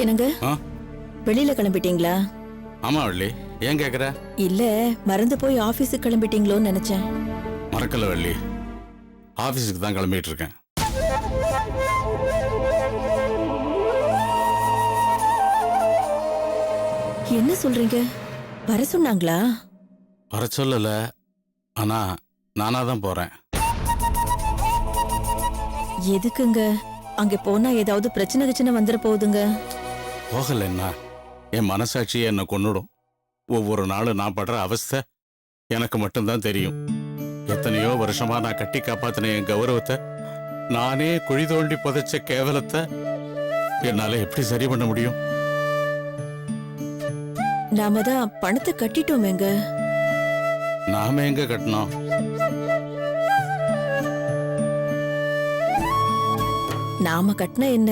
என்னங்க வெளியில கிளம்பிட்டீங்களா? ஆமா வள்ளி, ஏன் கேக்குற? இல்ல மறந்து போய் ஆபீஸுக்கு கிளம்பிட்டீங்களோன்னு நினைச்சேன். மறக்கல வள்ளி, ஆபீஸுக்கு தான் கிளம்பிட்டு இருக்கேன். என்ன சொல்றீங்க? வர சொன்னாங்களா? வர சொல்லல, ஆனா நானா தான் போறேன். எதுக்குங்க? அங்க போனா ஏதாவது பிரச்சனை கிச்சனை வந்துட போகுதுங்க. போகலன்னா என் மனசாட்சியை என்ன கொன்னுடும். ஒவ்வொரு நாளும் நான் படுற அவஸ்தை எனக்கு மட்டும்தான் தெரியும். எத்தனையோ வருஷமா நான் கட்டி காப்பாத்தின என் கௌரவத்தை, நானே குழி தோண்டி புதைச்ச கேவலத்தை என்னால எப்படி சரி பண்ண முடியும்? நாம தான் பணத்தை கட்டிட்டோமேங்க. நாம எங்க கட்டணும்? நாம கட்டினா என்ன,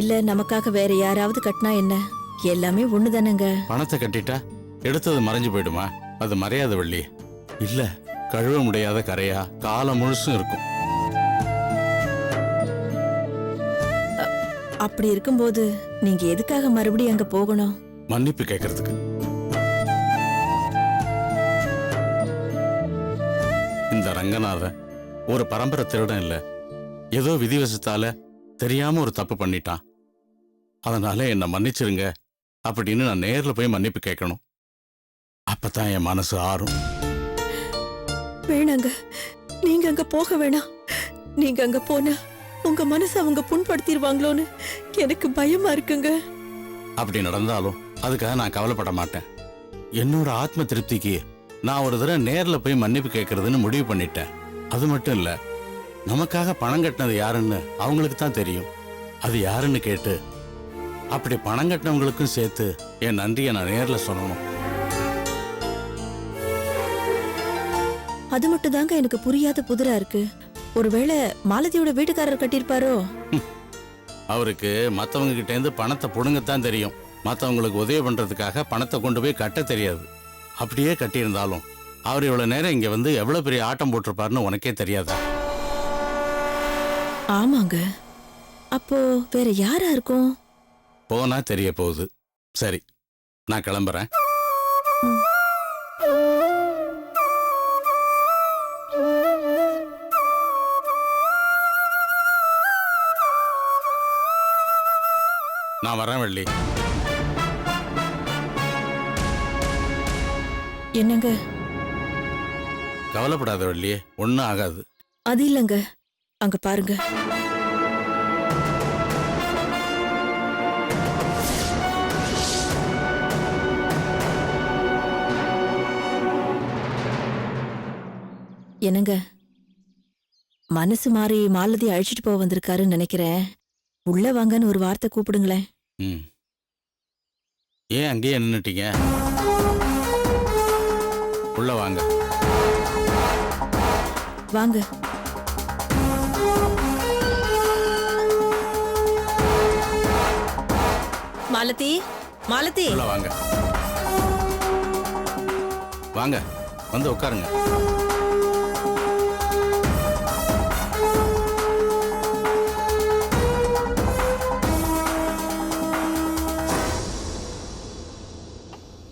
இல்ல நமக்காக வேற யாராவது கட்டினா என்ன, எல்லாமே ஒண்ணுதானங்க. பணத்தை கட்டிட்டா எடுத்தது மறைஞ்சு போயிடுமா? அது மறையாத வள்ளி. இல்ல, கழுவ முடியாத கரையா காலம் முழுசும் இருக்கும். அப்படி இருக்கும்போது நீங்க எதுக்காக மறுபடியும் அங்க போகணும்? மன்னிப்பு கேட்கறதுக்கு. இந்த ரங்கநாதன் ஒரு பரம்பரை திருடன் இல்ல. ஏதோ விதிவசத்தால தெரியாம ஒரு தப்பு பண்ணிட்டான். அதனால என்ன மன்னிச்சிருங்க அப்படின்னு நான் நேர்ல போய் மன்னிப்பு கேட்கணும். அப்பதான் என் மனசு ஆறும். வேணாங்க, நீங்க அங்க போக வேணாம். நீங்க அங்க போனா உங்க மனசு அவங்க புண்படுத்திடுவாங்களோன்னு எனக்கு பயமா இருக்குங்க. அப்படி நடந்தாலும் அதுக்காக நான் கவலைப்பட மாட்டேன். என்னோட ஆத்ம திருப்திக்கு நான் ஒரு தடவை நேர்ல போய் மன்னிப்பு கேட்கறதுன்னு முடிவு பண்ணிட்டேன். அது மட்டும் இல்ல, நமக்காக பணம் கட்டினது யாருன்னு அவங்களுக்கு தான் தெரியும். அது யாருன்னு கேட்டு அப்படி பணம் கட்டினவங்களுக்கும் சேர்த்து என் நன்றியை நான் நேர்ல சொல்லணும். அது மட்டும் தாங்க எனக்கு புரியாத புதிரா இருக்கு. ஒருவேளை மாலதியோட வீட்டுக்காரர் கட்டியிருப்பாரோ? அவருக்கு மத்தவங்க கிட்ட இருந்து பணத்தை புடுங்கத்தான் தெரியும். மத்தவங்களுக்கு உதவி பண்றதுக்காக பணத்தை கொண்டு போய் கட்ட தெரியாது. அப்படியே கட்டியிருந்தாலும் அவர் இவ்வளவு நேரம் இங்க வந்து எவ்வளவு பெரிய ஆட்டம் போட்டிருப்பாருன்னு உனக்கே தெரியாதா? ஆமாங்க. அப்போ வேற யாரா இருக்கும்? போனா தெரிய போகுது. சரி, நான் கிளம்புறேன். நான் வரேன் வள்ளி. என்னங்க? கவலைப்படாத வள்ளி, ஒன்னும் ஆகாது. அது இல்லங்க, அங்க பாருங்க. என்னங்க, மனசு மாறி மாலதி அழைச்சிட்டு போக வந்திருக்காருன்னு நினைக்கிறேன். உள்ள வாங்கன்னு ஒரு வார்த்தை கூப்பிடுங்களேன். ஏன் அங்கேயே நின்னுட்டீங்க? உள்ள வாங்க. வாங்க. மாலதி, மாலதி, உள்ள வாங்க. வாங்க, வந்து உட்காருங்க.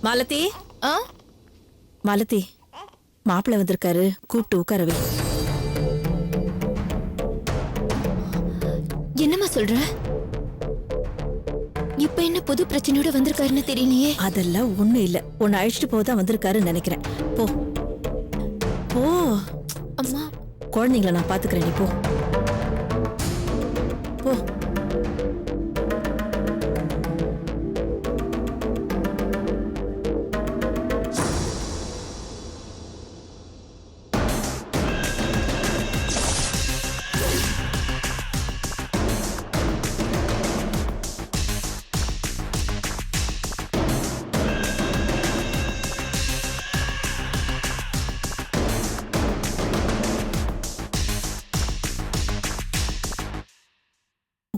மாலதி, மாலதி, மாப்பிள்ள வந்திருக்காரு, கூப்பிட்டு உட்காரவே. என்னம்மா சொல்ற? இப்ப என்ன புது பிரச்சனையோட வந்திருக்காருன்னு தெரியலையே. அதெல்லாம் ஒண்ணு இல்ல, உன்னை அழைச்சிட்டு போதான் வந்திருக்காருன்னு நினைக்கிறேன். போ போ. அம்மா, குழந்தைங்கள நான் பாத்துக்கிறேன், நீ போ போ.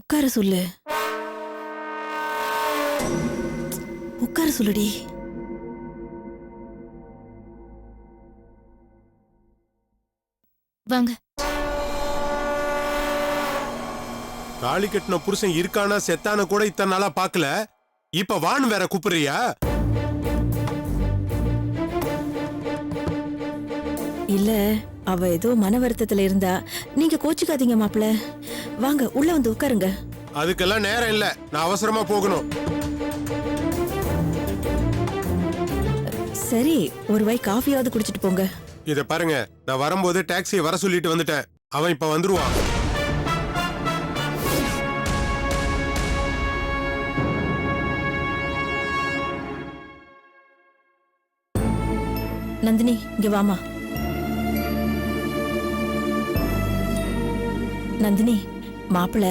உட்கார சொல்லு, உட்கார சொல்லுடி. வாங்க. தாலி கட்டின புருஷன் இருக்கானா செத்தான கூட இத்தனை நாளா பாக்கல, இப்ப வான் வேற கூப்பிடுறியா? இல்ல, அவ ஏதோ மன வருத்தத்துல இருந்தா. நீங்க கோச்சிக்காதீங்க மாப்பிள. வாங்க உள்ள வந்து உட்காருங்க. அதுக்கெல்லாம் நேரம் இல்ல, நான் அவசரமா போகணும். சரி, ஒரு வாய் காஃபியாவது குடிச்சிட்டு போங்க. இத பாருங்க, நான் வரும்போது டாக்ஸியை வர சொல்லிட்டு வந்துட்டேன். அவன் இப்ப வந்துருவான். நந்தினி, இங்க வாமா. நந்தினி, மாப்பிள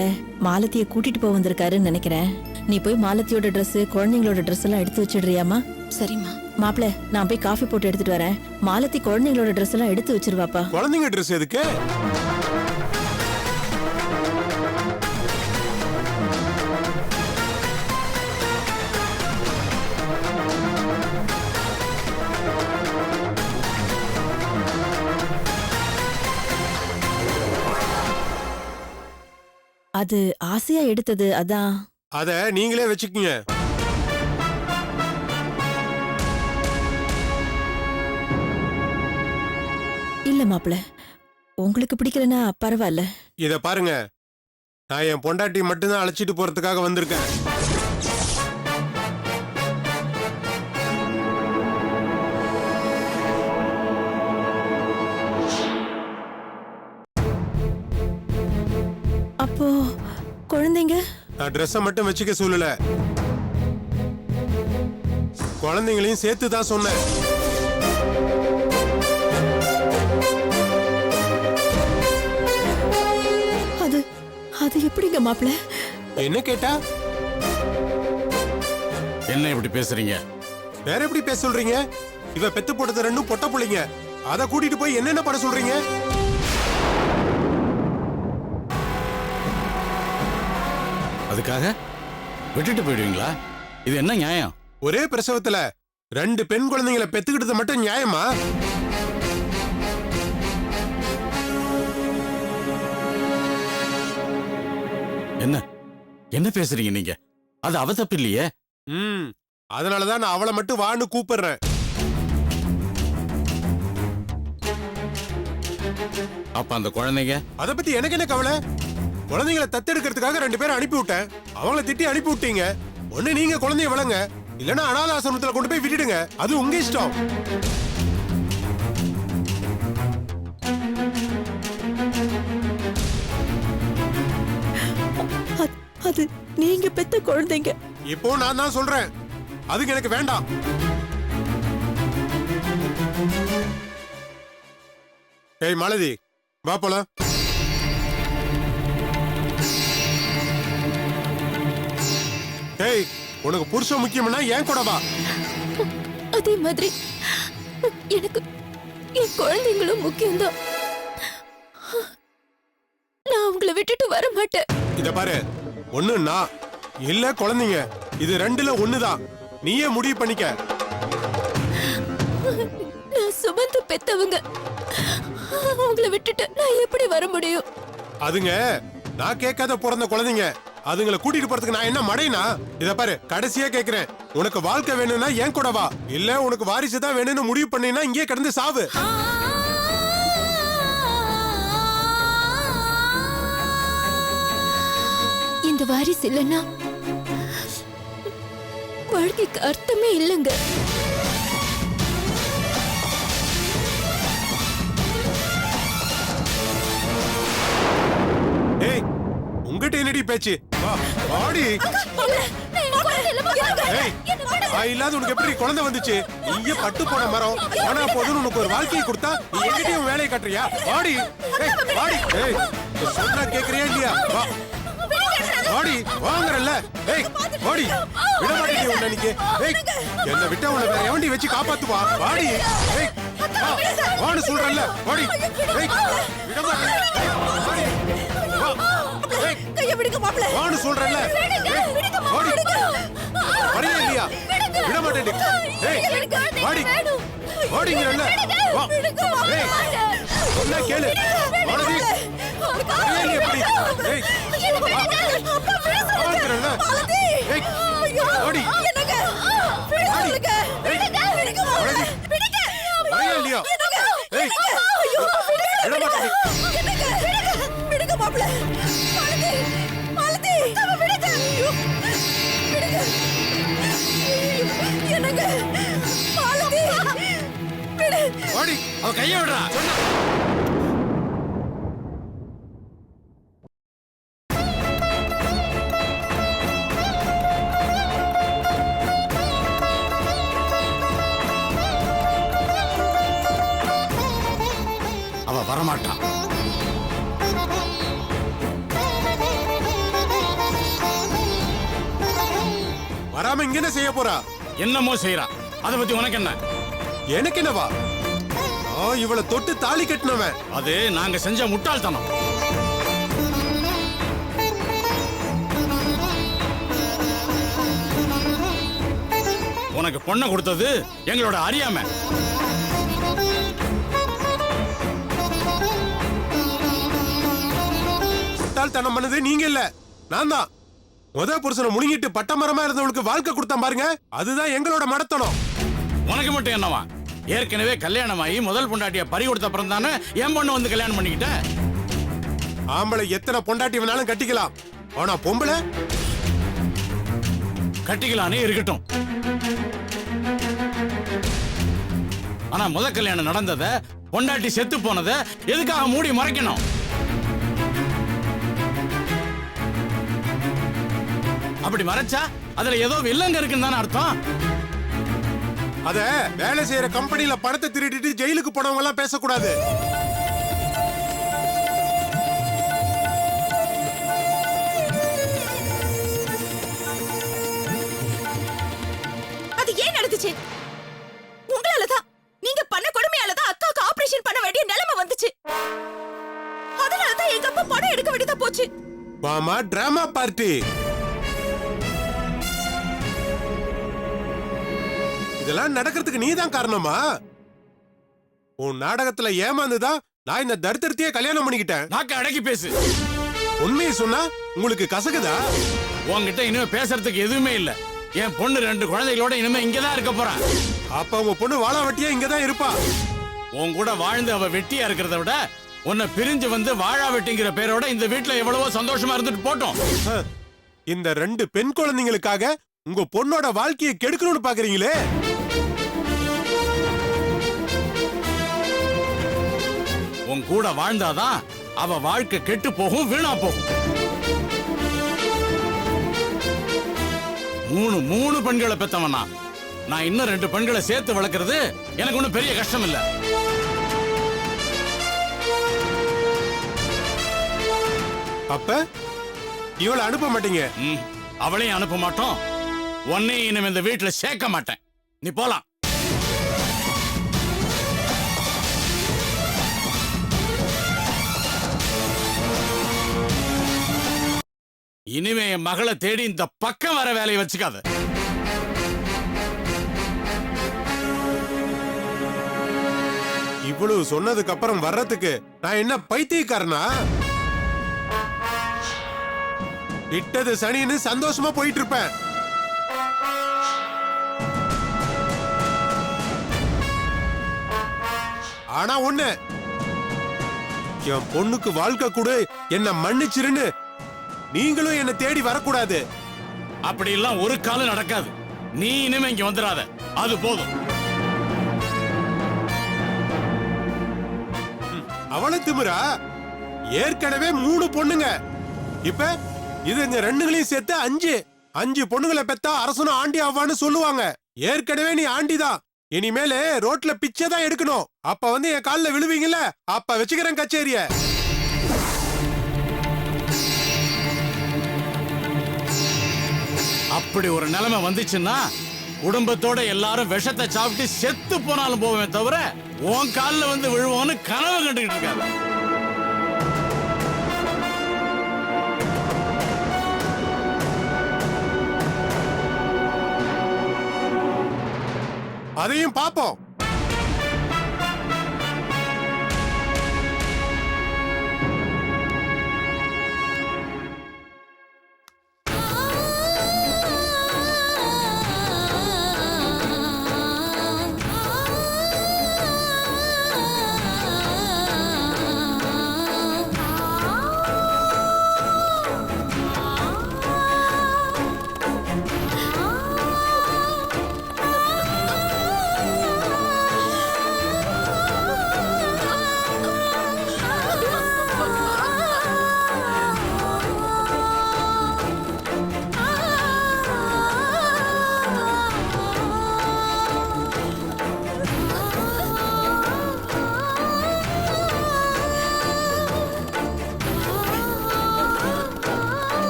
மாலத்திய கூட்டிட்டு போக வந்திருக்காருன்னு நினைக்கிறேன். நீ போய் மாலத்தியோட Dress, குழந்தைங்களோட Dress எல்லாம் எடுத்து வச்சிடுறியாமா? சரிம்மா. மாப்பிள, நான் போய் காஃபி போட்டு எடுத்துட்டு வரேன். மாலத்தி குழந்தைங்களோட Dress எல்லாம் எடுத்து வச்சிருவாப்பா. குழந்தைங்க ட்ரெஸ் எதுக்கு? அது ஆசையா எடுத்தது, அதான். அத நீங்களே வச்சுக்கீங்க. இல்ல மாப்பிள, உங்களுக்கு பிடிக்கலனா பரவாயில்ல. இத பாருங்க, நான் என் பொண்டாட்டி மட்டும்தான் அழைச்சிட்டு போறதுக்காக வந்திருக்கேன். அப்போ குழந்தைங்க? நான் ட்ரெஸ்ஸை மட்டும் வச்சுக்க சொல்லல, குழந்தைங்களையும் சேர்த்து தான் சொன்னேன். அது அது எப்படிங்க மாப்பிள? என்ன கேட்டா? என்ன இப்படி பேசுறீங்க? வேற எப்படி பேச சொல்றீங்க? இவ பெத்து போட்டது ரெண்டும் பொட்ட புள்ளைங்க, அத கூட்டிட்டு போய் என்னென்ன பண்ண சொல்றீங்க? அதுக்காக விட்டுட்டு போயிடுவீங்களா? இது என்ன நியாயம்? ஒரே பிரசவத்துல 2 பெண் குழந்தைங்களை பெத்துக்கிட்டது மட்டும் நியாயமா? என்ன என்ன பேசுறீங்க நீங்க? அது அவ தப்பு இல்லையே. அதனாலதான் நான் அவளை மட்டும் வான்னு கூப்பிடுறேன். அப்ப அந்த குழந்தைங்க? அத பத்தி எனக்கு என்ன கவலை? குழந்தைங்களை தத்தெடுக்கிறதுக்காக 2 பேரை அனுப்பி விட்டேன். அவங்கள திட்டி அனுப்பி விட்டீங்க. ஒண்ணு நீங்க குழந்தைய வளங்க, இல்லன்னா அனாதை ஆசிரமத்துல கொண்டு போய் விட்டுடுங்க. அது உங்க இஷ்டம். அது நீங்க பெத்த குழந்தைங்க. இப்போ நான் தான் சொல்றேன், அதுக்கு எனக்கு வேண்டாம். ஏய் மாலதி, வா போலாம். ஏய், உனக்கு புருஷன் முக்கியம்னா ஏன் கூட வா. அதே மாதிரி எனக்கு என் குழந்தைங்களும் முக்கியம்தான். நான் அவங்கள விட்டுட்டு வர மாட்டேன். இத பாரு, ஒண்ணு நான் இல்ல குழந்தைங்க, இது 2ல ஒண்ணுதான். நீயே முடிவு பண்ணிக்க. நான் சுமந்து பெத்தவங்க, அவங்கள விட்டுட்டு நான் எப்படி வர முடியும்? அதுங்க நான் கேட்காத பிறந்த குழந்தைங்க, அதுங்களை கூட்டிட்டு போறதுக்கு நான் என்ன மடைனா? இத பாரு, கடைசியா கேக்குறேன், உனக்கு வாழ்க்கை வேணும்னா ஏன் கூட வா, இல்ல உனக்கு வாரிசு தான் வேணும்னு முடிவு பண்ணீங்கன்னா இங்கே கிடந்து சாவு. இந்த வாரிசு இல்லைன்னா வாழ்க்கைக்கு அர்த்தமே இல்லைங்க. ஏய், உங்ககிட்ட என்னடி பேச்சு? வா வாடி. ஏய், இல்லாத உனக்கு எப்படி குழந்தை வந்துச்சு? நீங்க பட்டு போன மரம் ஆனா போதுன்னு உனக்கு ஒரு வாழ்க்கையை கொடுத்தா நீ எங்கிட்டயும் வேலையை காட்டுறியா? வாடி. ஏய், வாடி. ஏய், சொன்னா கேக்குறியா இல்லையா? வா வாடி, வாங்குறல்ல. ஏய் வாடி, விட மாட்டேன் உன்னை நீங்க. ஏய், என்ன விட்டா உன்னை வேற எவண்டி வச்சு காப்பாத்துவா? வாடி. ஏய், வா வான்னு சொல்றல்ல. வாடி. ஏய், விட மாட்டேன். வாடி. வா. ஏய், கைய விடுங்க மாப்ள. வான்னு சொல்றல்ல. ஏய், வாடி. வரையா இல்லையா? விட மாட்டேன். ஏய், வாடி. வாடிங்கறல்ல. வா. ஏய், சொன்னா கேளு. வாடி. வரையா இல்லையா? ஏய், வா. அப்பா விட ஆமாங்கறல்ல. மாலதி ஏய், ஐயோ ஓடி. என்னங்க விட சொல்லுங்க விடுங்க விடுங்க ஓடி. விடுங்க வரையா இல்லையா? என்னங்க ஏய், ஐயோ விடுங்க விட மாட்டேன். என்னங்க விடுங்க மாப்ள மாலதி மாலதி தவ விடுங்க ஐயோ விடுங்க ஐயோ, என்னங்க மாலதி விடு ஓடி அவ கையை விடுறா அவ வரமாட்டான். வராம இங்க என்ன செய்ய போறா? என்னமோ செய்யறான். அதை பத்தி உனக்கு என்ன? எனக்கு என்னவா? இவளை தொட்டு தாலி கட்டினவன். அது நாங்க செஞ்ச முட்டாள்தனம். உனக்கு பொண்ணை கொடுத்தது எங்களோட அறியாமை. முட்டாள்தனம் பண்ணது நீங்க இல்ல, நான் தான். முத புருஷனை முழுங்கிட்டு பட்டமரமா இருந்தவளுக்கு வாழ்க்கை கொடுத்தேன் பாருங்க, அதுதான் எங்களோட மடத்தனம். உனக்கு மட்டும் என்னவா? ஏற்கனவே கல்யாணம் ஆகி முதல் பொண்டாட்டிய பறி கொடுத்த அப்புறம் தானே என் பொண்ணு வந்து கல்யாணம் பண்ணிக்கிட்ட. ஆம்பளை எத்தனை பொண்டாட்டி வேணாலும் கட்டிக்கலாம், ஆனா பொம்பளை கட்டிக்கலானே இருக்கட்டும். ஆனா முத கல்யாணம் நடந்தத, பொண்டாட்டி செத்து போனத எதுக்காக மூடி மறைக்கணும்? அப்படி மறைச்சா அதுல ஏதோ வில்லங்க இருக்குன்னு தானே அர்த்தம். அத வேலை செய்யற கம்பெனில பணத்தை திருடிட்டு ஜெயிலுக்கு போனவங்க எல்லாம் பேசக்கூடாது. அது ஏன் நடந்துச்சு? உங்களாலதான், நீங்க பண்ண கொடுமையாலதான் அக்காவுக்கு ஆபரேஷன் பண்ண வேண்டிய நிலைமை வந்துச்சு. அதனாலதான் எங்க அப்பா பணம் எடுக்க வேண்டியதா போச்சு. மாமா டிராமா பார்ட்டி. இதெல்லாம் நடக்கிறதுக்கு நீதான் காரணமா? உன் நாடகத்துல ஏமாந்துதான் நான் இந்த தரித்திரத்தையே கல்யாணம் பண்ணிக்கிட்டேன். நாக்க அடக்கி பேசு. உண்மையை சொன்னா உங்களுக்கு கசகுதா? உன்கிட்ட இனிமே பேசுறதுக்கு எதுவுமே இல்ல. என் பொண்ணு 2 குழந்தைகளோட இனிமே இங்கதான் இருக்க போறா. அப்ப உங்க பொண்ணு வாழ வெட்டியா இங்கதான் இருப்பா. உன் கூட வாழ்ந்து அவ வெட்டியா இருக்கிறத விட உன்னை பிரிஞ்சு வந்து வாழா வெட்டிங்கிற பேரோட இந்த வீட்டுல எவ்வளவோ சந்தோஷமா இருந்துட்டு போட்டோம். இந்த 2 பெண் குழந்தைங்களுக்காக உங்க பொண்ணோட வாழ்க்கையை கெடுக்கணும்னு பாக்குறீங்களே. உன் கூட வாழ்ந்தாதான் அவ வாழ்க்கை கெட்டு போகும், வீணா போகும். 3 பெண்களை பெத்தவனா நான் இன்னும் 2 பெண்களை சேர்த்து வளர்க்கறது எனக்கு ஒன்னும் பெரிய கஷ்டம் இல்ல. அப்ப இவளை அனுப்ப மாட்டீங்க? அவளையும் அனுப்ப மாட்டோம், உன்னையும் இனிமே இந்த வீட்டுல சேர்க்க மாட்டேன். நீ போலாம். இனிமே என் மகளை தேடி இந்த பக்கம் வர வேலையை வச்சுக்காத. இவ்வளவு சொன்னதுக்கு அப்புறம் வர்றதுக்கு நான் என்ன பைத்தியக்காரனா? இட்டது சனின்னு சந்தோஷமா போயிட்டு இருப்பேன். ஆனா ஒண்ணு, என் பொண்ணுக்கு வாழ்க்கை கொடு, என்ன மன்னிச்சிருன்னு நீங்களும் என்ன தேடி வரக்கூடாது. அப்படி எல்லாம் ஒரு காலம் நடக்காது. நீ இனிமே இங்க வந்துடாத, அது போதும். அவளை திமிரா? ஏற்கனவே 3 பொண்ணுங்க, இப்ப இதுங்க 2களையும் சேர்த்து 5 பொண்ணுங்களை பெத்தா அரசனும் ஆண்டி ஆவான்னு சொல்லுவாங்க. ஏற்கனவே நீ ஆண்டிதான், இனிமேல ரோட்ல பிச்சை தான் எடுக்கணும். அப்ப வந்து என் கால்ல விழுவீங்கல்ல, அப்ப வச்சுக்கிறேன் கச்சேரிய. அப்படி ஒரு நிலைமை வந்துச்சுன்னா குடும்பத்தோட எல்லாரும் விஷத்தை சாப்பிட்டு செத்து போனாலும் போவே தவிர உன் கால்ல வந்து விழுவோன்னு கனவு கண்டுகிட்டு இருக்காது. அதையும் பாப்போம்.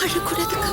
அழக்கூடாதுக்கா.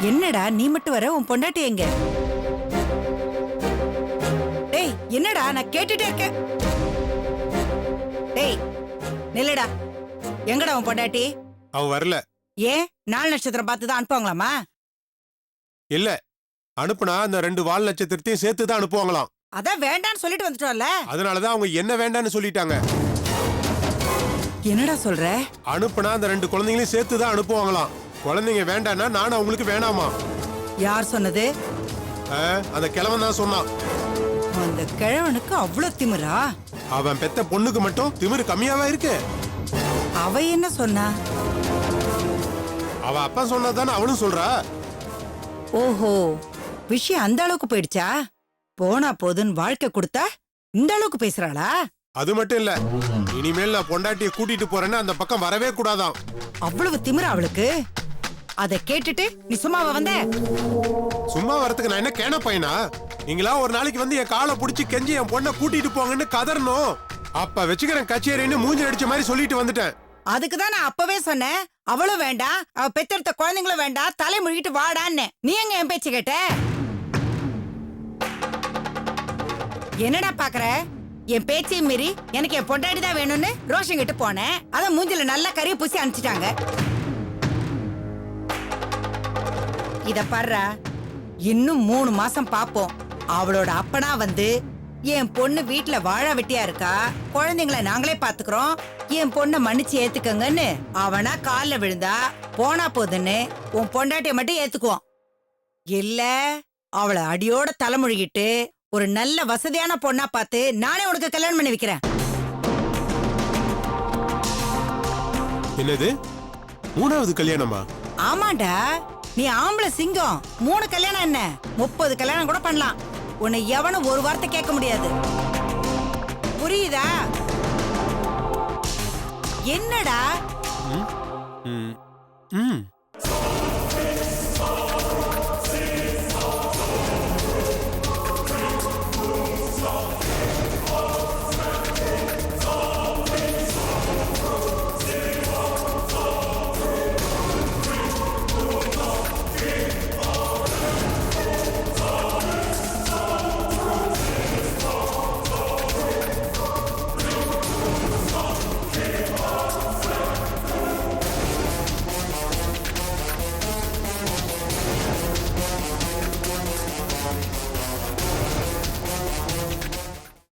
என்னடா நீ மட்டும் வர, உன் பொண்டாட்டி எங்க? டேய் என்னடா நான் கேட்டுட்டே இருக்கேன். டேய் நில்லுடா, எங்கடா உன் பொண்டாட்டி? அவ வரல. ஏன் நாலு நட்சத்திரம் பார்த்து தான் அனுப்புவாங்களாமா? இல்ல, அனுப்புனா அந்த 2 வால் நட்சத்திரத்தையும் சேர்த்து தான் அனுப்புவாங்களாம். அதான் வேண்டான்னு சொல்லிட்டு வந்துட்டோம்ல. அதனாலதான் அவங்க என்ன வேண்டான்னு சொல்லிட்டாங்க. என்னடா சொல்ற? அனுப்புனா அந்த 2 குழந்தைங்களையும் சேர்த்து தான் அனுப்புவாங்களாம். குழந்தைங்க வேண்டான்னா நான் அவங்களுக்கு வேணாமா? யார் சொன்னது? அந்த கிழவன் தான் சொன்னான். அந்த கிழவனுக்கு அவ்வளவு திமிரா? அவன் பெத்த பொண்ணுக்கு மட்டும் திமிரு கம்மியாவா இருக்கு? அவ என்ன சொன்னா? அவ அப்பா சொன்னதானே அவனும் சொல்றா. ஓஹோ, விஷயம் அந்த அளவுக்கு போயிடுச்சா? போனா போதுன்னு வாழ்க்கை கொடுத்தா இந்த அளவுக்கு பேசுறாளா? அது மட்டும் இல்ல, இனிமேல் நான் பொண்டாட்டியை கூட்டிட்டு போறேன்னு அந்த பக்கம் வரவே கூடாதாம். அவ்வளவு திமிரா அவளுக்கு? அத கேட்டுட்டு நீ சும்மாவா வந்த? சும்மா வரதுக்கு நான் என்ன கேன பையனா? நீங்களா ஒரு நாளைக்கு வந்து என் காலை புடிச்சு கெஞ்சி என் பொண்ணை கூட்டிட்டு போங்கன்னு கதறணும். அப்ப வச்சுக்கிறேன் கச்சேரின்னு மூஞ்சி அடிச்ச மாதிரி சொல்லிட்டு வந்துட்டேன். அதுக்குதான் நான் அப்பவே சொன்னேன், அவளும் வேண்டாம், அவ பெத்தெடுத்த குழந்தைங்களும் வேண்டாம், தலை முழுகிட்டு வாடான்னு. நீ எங்க என் பேச்சு கேட்ட? என்னடா பாக்குற? என் பேச்சையும் மீறி எனக்கு என் பொண்டாடி தான் வேணும்னு ரோஷன் கிட்ட போனேன். அத மூஞ்சில நல்லா கறிய பூசி அனுப்பிச்சிட்டாங்க. இத பாருடா, இன்னும் 3 மாசம் பாப்போம். அவளோட அப்பனா வந்து என் பொண்ணு வீட்டுல வாழ வெட்டியா இருக்கா, குழந்தைங்களை நாங்களே பாத்துக்கிறோம், என் பொண்ணை மன்னிச்சு ஏத்துக்கங்கன்னு அவனா கால்ல விழுந்தா போனா போதுன்னு உன் பொண்டாட்டிய மட்டும் ஏத்துக்குவோம். இல்ல அவளை அடியோட தலைமுழுகிட்டு ஒரு நல்ல வசதியான பொண்ணா பார்த்து நானே உனக்கு கல்யாணம் பண்ணி வைக்கிறேன். என்னது 3வது கல்யாணமா? ஆமாண்டா, நீ ஆம்பளை சிங்கம். 3 கல்யாணம் என்ன 30 கல்யாணம் கூட பண்ணலாம். உன்னை எவனும் ஒரு வார்த்தை கேட்க முடியாது. புரியுதா? என்னடா? ம் ம் ம்